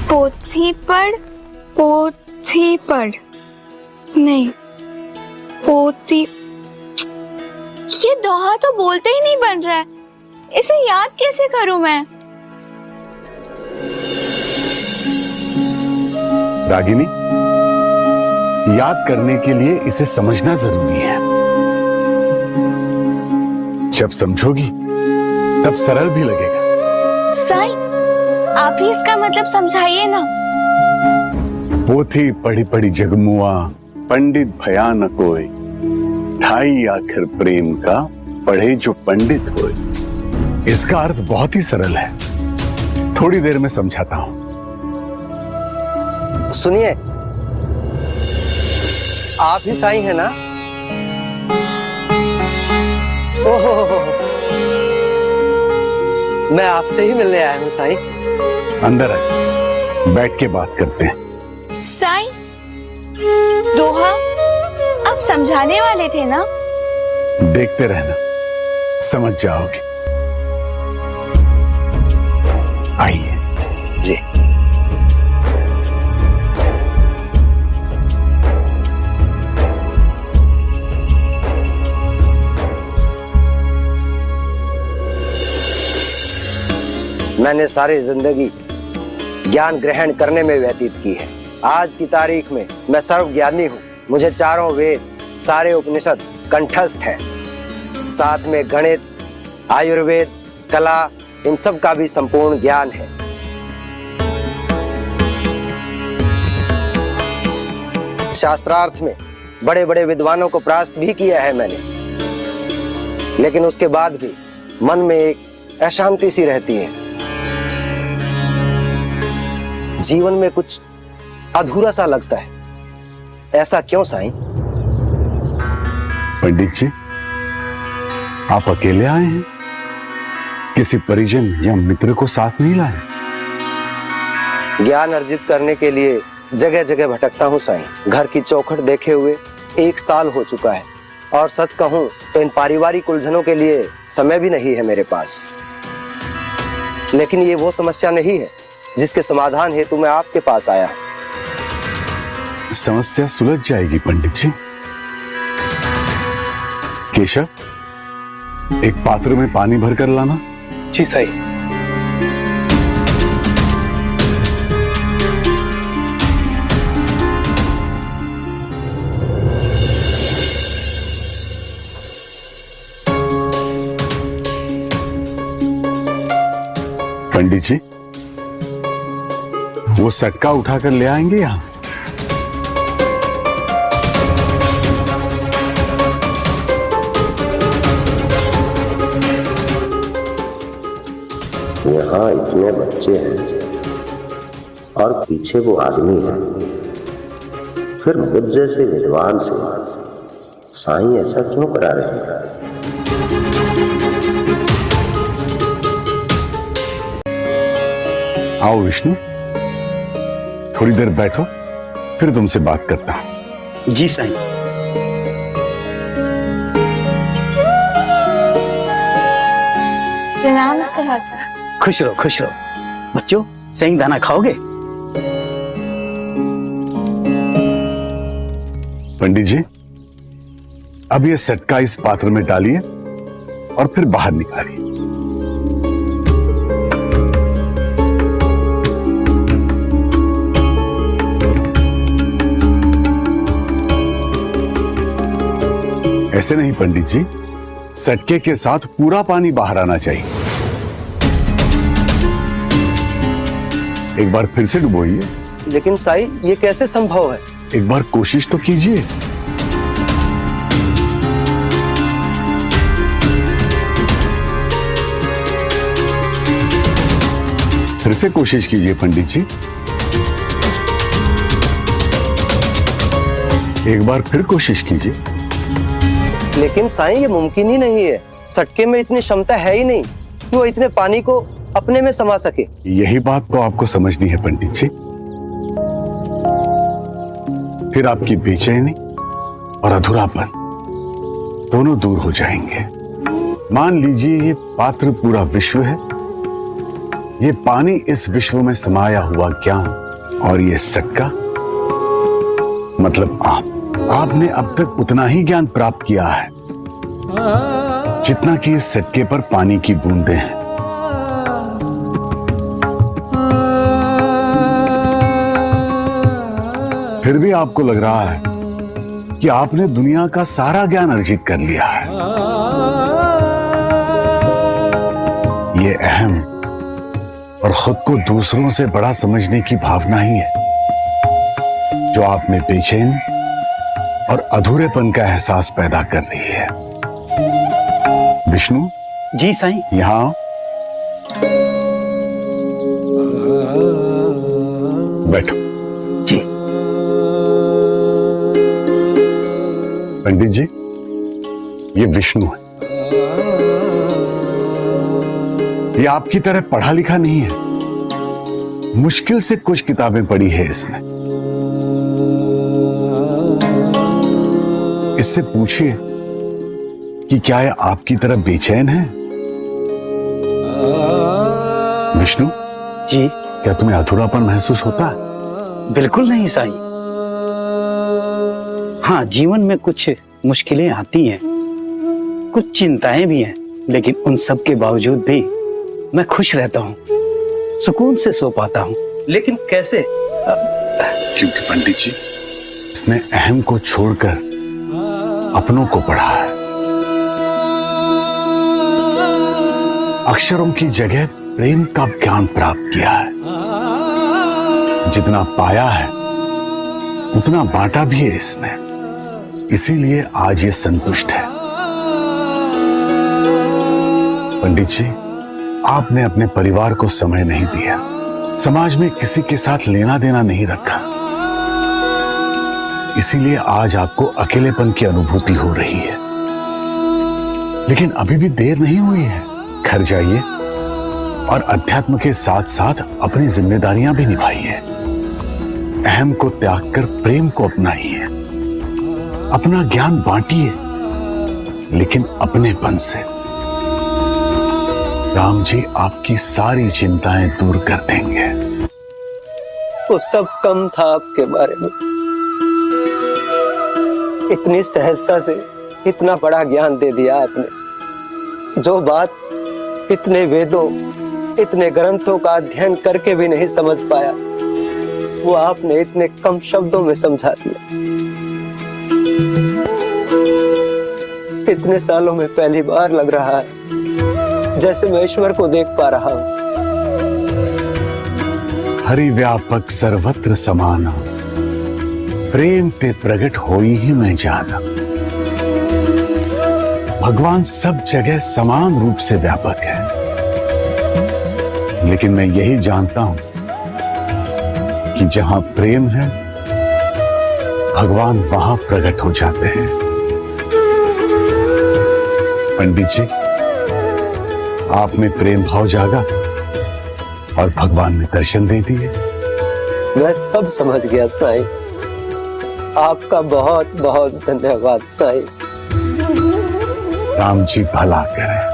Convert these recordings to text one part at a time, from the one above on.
पोथी पढ़ नहीं, पोती। ये दोहा तो बोलते ही नहीं बन रहा है, इसे याद कैसे करूं मैं? रागिनी, याद करने के लिए इसे समझना जरूरी है। जब समझोगी तब सरल भी लगेगा। साईं, आप ही इसका मतलब समझाइए ना। पोथी पढ़ी पढ़ी जगमुआ, पंडित भया न कोई, ढाई आखिर प्रेम का पढ़े जो पंडित होए। इसका अर्थ बहुत ही सरल है, थोड़ी देर में समझाता हूं। सुनिए, आप ही साईं है ना? ओहो, मैं आपसे ही मिलने आया हूँ साईं। अंदर आइए, बैठ के बात करते हैं। साईं, दोहा आप समझाने वाले थे ना? देखते रहना, समझ जाओगे। आइए जी। मैंने सारी जिंदगी ज्ञान ग्रहण करने में व्यतीत की है। आज की तारीख में मैं सर्वज्ञानी हूँ। मुझे चारों वेद, सारे उपनिषद कंठस्थ हैं। साथ में गणित, आयुर्वेद, कला, इन सब का भी संपूर्ण ज्ञान है। शास्त्रार्थ में बड़े बड़े विद्वानों को परास्त भी किया है मैंने, लेकिन उसके बाद भी मन में एक अशांति सी रहती है। जीवन में कुछ अधूरा सा लगता है। ऐसा क्यों साईं? पंडित जी, आप अकेले आए हैं? किसी परिजन या मित्र को साथ नहीं लाए? ज्ञान अर्जित करने के लिए जगह जगह भटकता हूँ साईं। घर की चौखट देखे हुए 1 साल हो चुका है, और सच कहूँ तो इन पारिवारिक उलझनों के लिए समय भी नहीं है मेरे पास। लेकिन ये वो समस्या नहीं है जिसके समाधान हेतु मैं आपके पास आया। समस्या सुलझ जाएगी पंडित जी। केशव, एक पात्र में पानी भरकर लाना। जी साईं। पंडित जी, वो सटका उठाकर ले आएंगे यहां? यहाँ इतने बच्चे हैं और पीछे वो आदमी है, फिर मुझ जैसे विद्वान से साईं ऐसा क्यों करा रहे हैं? आओ विष्णु, थोड़ी देर बैठो, फिर तुमसे बात करता हूं। जी साईं। प्रणाम कहता। खुश रहो, खुश रहो। बच्चों, सेंग दाना खाओगे? पंडित जी, अब ये सटका इस पात्र में डालिए और फिर बाहर निकालिए। ऐसे नहीं पंडित जी, सटके के साथ पूरा पानी बाहर आना चाहिए। एक बार फिर से डुबोइए। लेकिन साईं, ये कैसे संभव है? एक बार कोशिश तो कीजिए। फिर से कोशिश कीजिए पंडित जी। एक बार फिर कोशिश कीजिए। लेकिन साईं, ये मुमकिन ही नहीं है। सटके में इतनी क्षमता है ही नहीं कि वो इतने पानी को अपने में समा सके। यही बात तो आपको समझनी है पंडित जी। फिर आपकी बेचैनी और अधूरापन दोनों दूर हो जाएंगे। मान लीजिए ये पात्र पूरा विश्व है ये पानी इस विश्व में समाया हुआ ज्ञान और ये सटका मतलब आपने अब तक उतना ही ज्ञान प्राप्त किया है जितना कि इस सटके पर पानी की बूंदें हैं। फिर भी आपको लग रहा है कि आपने दुनिया का सारा ज्ञान अर्जित कर लिया है। ये अहम और खुद को दूसरों से बड़ा समझने की भावना ही है जो आप में बेचैन और अधूरेपन का एहसास पैदा कर रही है। विष्णु जी साईं। यहां आओ। बैठो। जी। पंडित जी, ये विष्णु है। ये आपकी तरह पढ़ा लिखा नहीं है, मुश्किल से कुछ किताबें पढ़ी है इसने। इससे पूछिए कि क्या ये आपकी तरह बेचैन है? विष्णु जी। क्या तुम्हें अधूरापन महसूस होता है? बिल्कुल नहीं साईं। हाँ, जीवन में कुछ मुश्किलें आती हैं, कुछ चिंताएं भी हैं, लेकिन उन सब के बावजूद भी मैं खुश रहता हूँ, सुकून से सो पाता हूँ। लेकिन कैसे? क्योंकि पंडित जी, इसने अहम को छोड़कर अपनों को पढ़ा है। अक्षरों की जगह प्रेम का ज्ञान प्राप्त किया है। जितना पाया है उतना बांटा भी है इसने, इसीलिए आज ये संतुष्ट है। पंडित जी, आपने अपने परिवार को समय नहीं दिया, समाज में किसी के साथ लेना देना नहीं रखा, इसीलिए आज आपको अकेलेपन की अनुभूति हो रही है। लेकिन अभी भी देर नहीं हुई है। घर जाइए और अध्यात्म के साथ साथ अपनी जिम्मेदारियां भी निभाइए। अहम को त्याग कर प्रेम को अपनाइए। अपना ज्ञान बांटिए, लेकिन अपनेपन से। राम जी आपकी सारी चिंताएं दूर कर देंगे। वो सब कम था आपके बारे में। इतनी सहजता से इतना बड़ा ज्ञान दे दिया आपने। जो बात इतने वेदों, इतने ग्रंथों का अध्ययन करके भी नहीं समझ पाया, वो आपने इतने कम शब्दों में समझा दिया। इतने सालों में पहली बार लग रहा है जैसे मैं ईश्वर को देख पा रहा हूं। हरि व्यापक सर्वत्र समाना, प्रेम ते प्रगट होई ही मैं जाना। भगवान सब जगह समान रूप से व्यापक है, लेकिन मैं यही जानता हूं कि जहां प्रेम है भगवान वहां प्रकट हो जाते हैं। पंडित जी, आप में प्रेम भाव जागा और भगवान ने दर्शन दे दिए। मैं सब समझ गया साईं। आपका बहुत बहुत धन्यवाद साईं। राम जी भला करें।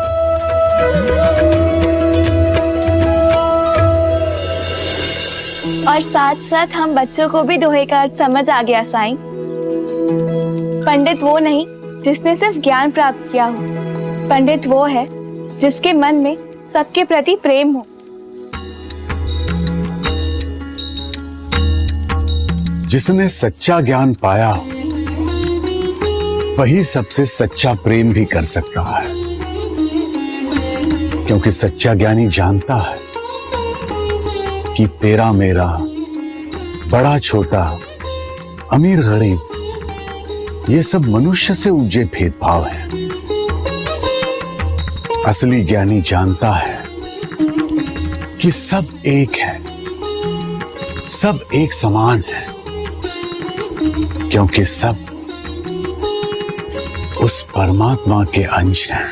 और साथ साथ हम बच्चों को भी दोहे का अर्थ समझ आ गया साईं। पंडित वो नहीं जिसने सिर्फ ज्ञान प्राप्त किया हो, पंडित वो है जिसके मन में सबके प्रति प्रेम हो। जिसने सच्चा ज्ञान पाया हो वही सबसे सच्चा प्रेम भी कर सकता है, क्योंकि सच्चा ज्ञानी जानता है कि तेरा मेरा, बड़ा छोटा, अमीर गरीब, ये सब मनुष्य से उपजे भेदभाव है। असली ज्ञानी जानता है कि सब एक है, सब एक समान है, क्योंकि सब उस परमात्मा के अंश हैं।